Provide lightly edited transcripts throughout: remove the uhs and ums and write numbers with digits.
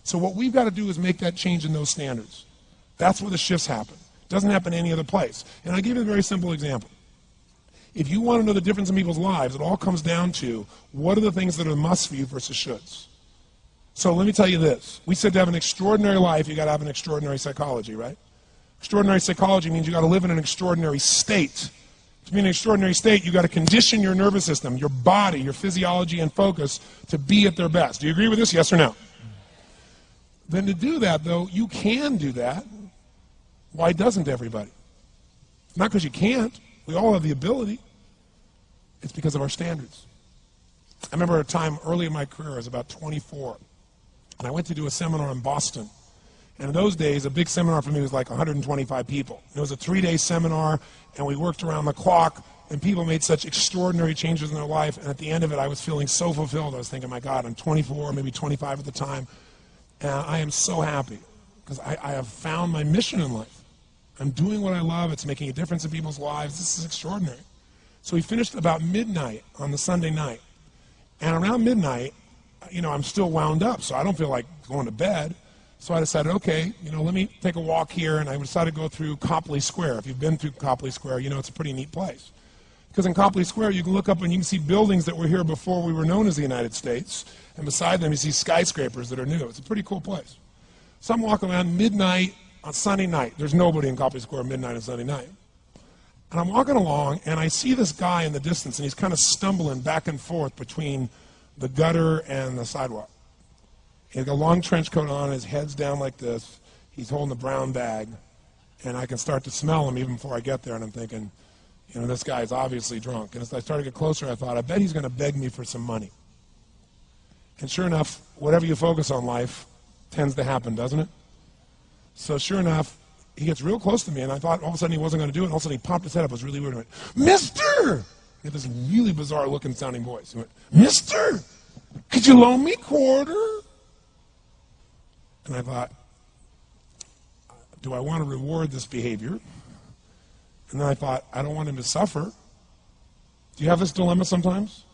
So what we've got to do is make that change in those standards. That's where the shifts happen. It doesn't happen any other place. And I'll give you a very simple example. If you want to know the difference in people's lives, it all comes down to what are the things that are musts for you versus shoulds. So let me tell you this. We said to have an extraordinary life, you got to have an extraordinary psychology, right? Extraordinary psychology means you got to live in an extraordinary state. To be in an extraordinary state, you got to condition your nervous system, your body, your physiology and focus to be at their best. Do you agree with this? Yes or no? Then to do that, though, you can do that. Why doesn't everybody? It's not because you can't. We all have the ability. It's because of our standards. I remember a time early in my career, I was about 24, and I went to do a seminar in Boston. And in those days, a big seminar for me was like 125 people. It was a 3-day seminar, and we worked around the clock, and people made such extraordinary changes in their life. And at the end of it, I was feeling so fulfilled. I was thinking, my God, I'm 24, maybe 25 at the time, and I am so happy because I have found my mission in life. I'm doing what I love. It's making a difference in people's lives. This is extraordinary. So we finished about midnight on the Sunday night. And around midnight, I'm still wound up, so I don't feel like going to bed. So I decided, okay, let me take a walk here, and I decided to go through Copley Square. If you've been through Copley Square, it's a pretty neat place. Because in Copley Square, you can look up and you can see buildings that were here before we were known as the United States, and beside them you see skyscrapers that are new. It's a pretty cool place. So I'm walking around midnight on Sunday night. There's nobody in Copley Square midnight on Sunday night. And I'm walking along, and I see this guy in the distance, and he's kind of stumbling back and forth between the gutter and the sidewalk. He's got a long trench coat on, his head's down like this. He's holding a brown bag, and I can start to smell him even before I get there, and I'm thinking, this guy's obviously drunk. And as I started to get closer, I thought, I bet he's going to beg me for some money. And sure enough, whatever you focus on life tends to happen, doesn't it? So sure enough, he gets real close to me, and I thought all of a sudden he wasn't going to do it, and all of a sudden he popped his head up. It was really weird. He went, "Mister!" He had this really bizarre looking sounding voice. He went, "Mister, could you loan me a quarter?" And I thought, do I want to reward this behavior? And then I thought, I don't want him to suffer. Do you have this dilemma sometimes?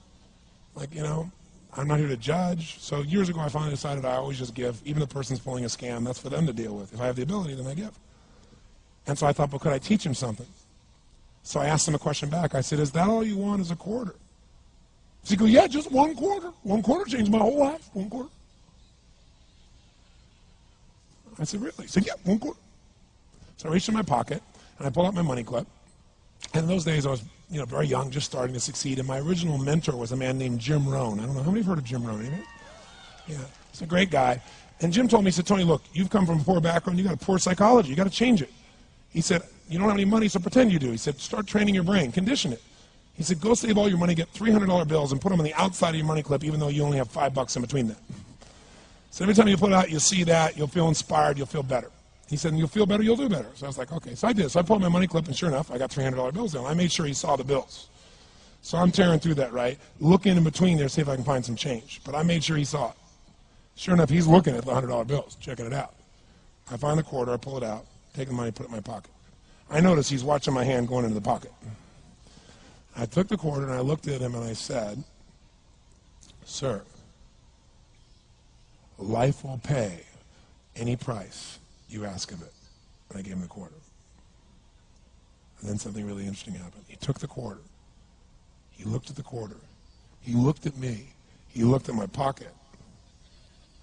Like, I'm not here to judge. So years ago I finally decided I always just give. Even if the person's pulling a scam, that's for them to deal with. If I have the ability, then I give. And so I thought, well, could I teach him something? So I asked him a question back. I said, is that all you want is a quarter? So he goes, yeah, just one quarter. One quarter changed my whole life. One quarter. I said, really? He said, yeah, one quarter. So I reached in my pocket, and I pulled out my money clip. And in those days, I was very young, just starting to succeed. And my original mentor was a man named Jim Rohn. I don't know, how many have heard of Jim Rohn? Anybody? Yeah, he's a great guy. And Jim told me, he said, Tony, look, you've come from a poor background. You got a poor psychology. You got to change it. He said, you don't have any money, so pretend you do. He said, start training your brain. Condition it. He said, go save all your money, get $300 bills, and put them on the outside of your money clip, even though you only have $5 in between them. So every time you put it out, you'll see that, you'll feel inspired, you'll feel better. He said, and you'll feel better, you'll do better. So I was like, okay. So I did. So I pulled my money clip, and sure enough, I got $300 bills down. I made sure he saw the bills. So I'm tearing through that, right? Looking in between there to see if I can find some change. But I made sure he saw it. Sure enough, he's looking at the $100 bills, checking it out. I find the quarter, I pull it out, take the money, put it in my pocket. I notice he's watching my hand going into the pocket. I took the quarter, and I looked at him, and I said, sir, life will pay any price you ask of it. And I gave him the quarter. And then something really interesting happened. He took the quarter. He looked at the quarter. He looked at me. He looked at my pocket.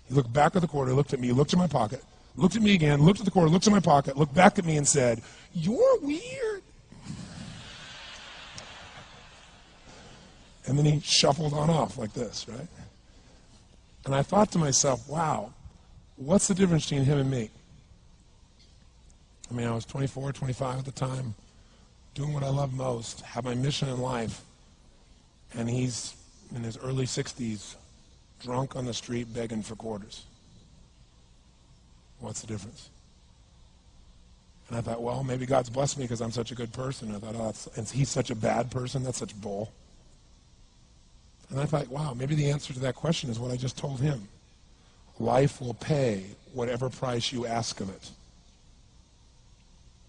He looked back at the quarter, looked at me, looked at my pocket, looked at me again, looked at the quarter, looked at my pocket, looked back at me and said, you're weird. And then he shuffled on off like this, right? And I thought to myself, wow, what's the difference between him and me? I mean, I was 24, 25 at the time, doing what I love most, have my mission in life, and he's in his early 60s, drunk on the street begging for quarters. What's the difference? And I thought, well, maybe God's blessed me because I'm such a good person. I thought, oh, and he's such a bad person, that's such bull. And I thought, wow, maybe the answer to that question is what I just told him. Life will pay whatever price you ask of it.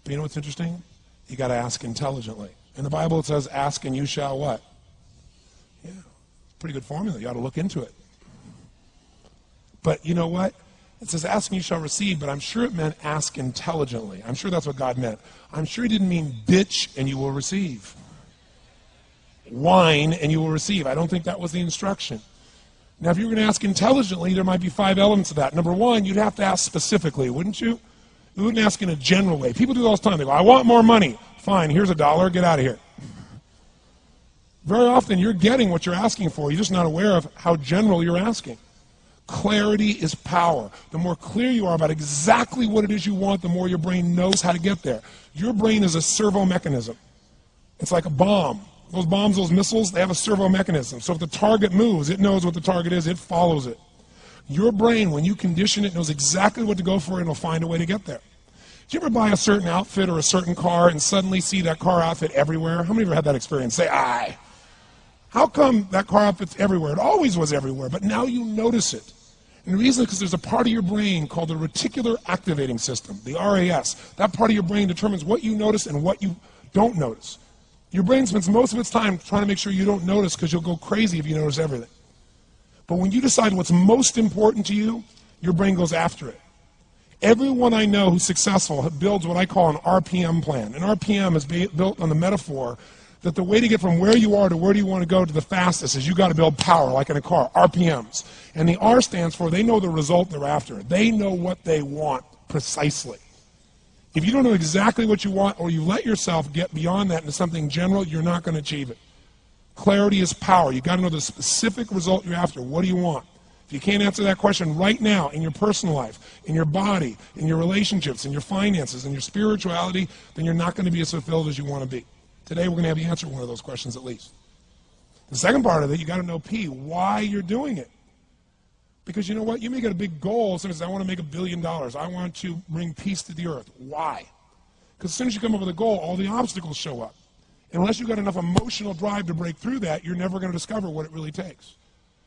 But you know what's interesting? You got to ask intelligently. In the Bible it says, ask and you shall what? Yeah, pretty good formula. You ought to look into it. But you know what? It says, ask and you shall receive, but I'm sure it meant ask intelligently. I'm sure that's what God meant. I'm sure he didn't mean bitch and you will receive. Whine and you will receive. I don't think that was the instruction. Now, if you were going to ask intelligently, there might be 5 elements of that. Number one, you'd have to ask specifically, wouldn't you? You wouldn't ask in a general way. People do that all the time. They go, I want more money. Fine, here's $1, get out of here. Very often, you're getting what you're asking for. You're just not aware of how general you're asking. Clarity is power. The more clear you are about exactly what it is you want, the more your brain knows how to get there. Your brain is a servo mechanism. It's like a bomb. Those bombs, those missiles, they have a servo mechanism. So if the target moves, it knows what the target is, it follows it. Your brain, when you condition it, knows exactly what to go for and it'll find a way to get there. Did you ever buy a certain outfit or a certain car and suddenly see that car outfit everywhere? How many of you have had that experience? Say, aye. How come that car outfit's everywhere? It always was everywhere, but now you notice it. And the reason is because there's a part of your brain called the reticular activating system, the RAS. That part of your brain determines what you notice and what you don't notice. Your brain spends most of its time trying to make sure you don't notice because you'll go crazy if you notice everything. But when you decide what's most important to you, your brain goes after it. Everyone I know who's successful builds what I call an RPM plan. An RPM is built on the metaphor that the way to get from where you are to where do you want to go to the fastest is you got to build power, like in a car, RPMs. And the R stands for they know the result they're after. They know what they want precisely. If you don't know exactly what you want or you let yourself get beyond that into something general, you're not going to achieve it. Clarity is power. You've got to know the specific result you're after. What do you want? If you can't answer that question right now in your personal life, in your body, in your relationships, in your finances, in your spirituality, then you're not going to be as fulfilled as you want to be. Today we're going to have you answer one of those questions at least. The second part of it, you got to know P, why you're doing it. Because you know what? You may get a big goal. Somebody says, I want to make $1 billion. I want to bring peace to the earth. Why? Because as soon as you come up with a goal, all the obstacles show up. And unless you've got enough emotional drive to break through that, you're never going to discover what it really takes.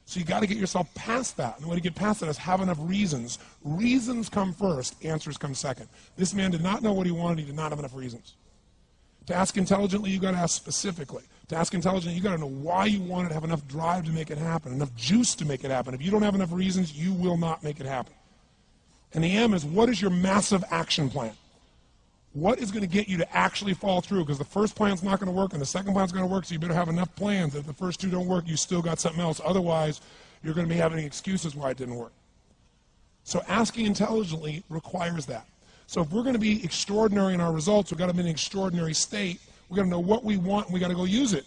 So you got to get yourself past that. And the way to get past that is have enough reasons. Reasons come first, answers come second. This man did not know what he wanted. He did not have enough reasons. To ask intelligently, you got to ask specifically. To ask intelligently, you got to know why you want it, have enough drive to make it happen, enough juice to make it happen. If you don't have enough reasons, you will not make it happen. And the M is, what is your massive action plan? What is going to get you to actually fall through? Because the first plan's not going to work and the second plan's going to work, so you better have enough plans that if the first two don't work, you still got something else. Otherwise, you're going to be having excuses why it didn't work. So asking intelligently requires that. So if we're going to be extraordinary in our results, we've got to be in an extraordinary state. We've got to know what we want and we've got to go use it.